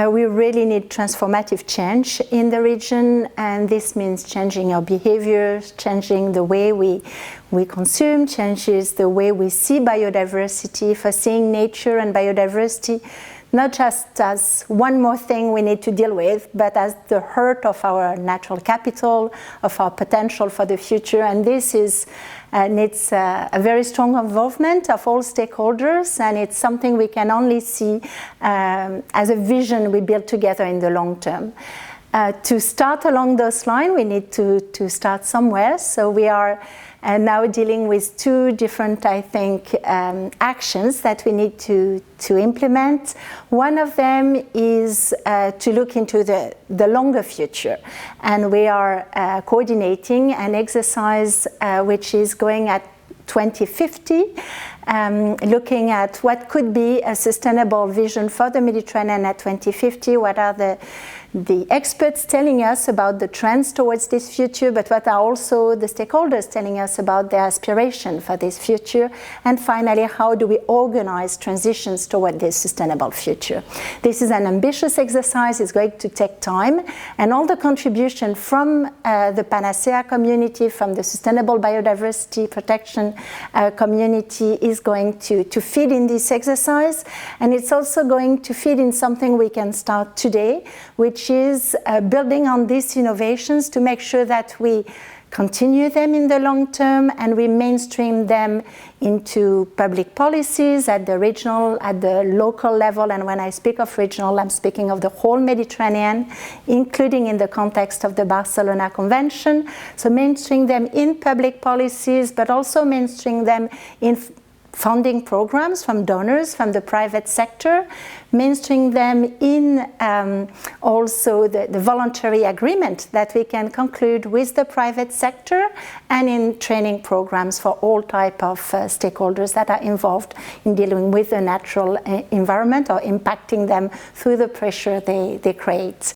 We really need transformative change in the region, and this means changing our behaviors, changing the way we consume, changes the way we see biodiversity, for seeing nature and biodiversity not just as one more thing we need to deal with, but as the heart of our natural capital, of our potential for the future. And this needs a very strong involvement of all stakeholders, and it's something we can only see as a vision we build together in the long term. To start along those lines, we need to start somewhere. So we are now dealing with two different, I think, actions that we need to implement. One of them is to look into the longer future. And we are coordinating an exercise which is going at 2050, looking at what could be a sustainable vision for the Mediterranean at 2050, what are the experts telling us about the trends towards this future, but what are also the stakeholders telling us about their aspiration for this future, and finally, how do we organize transitions toward this sustainable future. This is an ambitious exercise, it's going to take time, and all the contribution from the Panacea community, from the sustainable biodiversity protection community is going to feed in this exercise, and it's also going to feed in something we can start today, which is building on these innovations to make sure that we continue them in the long term and we mainstream them into public policies at the regional, at the local level. And when I speak of regional, I'm speaking of the whole Mediterranean, including in the context of the Barcelona Convention. So mainstream them in public policies, but also mainstream them in funding programs from donors, from the private sector, mainstream them in also the voluntary agreement that we can conclude with the private sector, and in training programs for all type of stakeholders that are involved in dealing with the natural environment or impacting them through the pressure they create.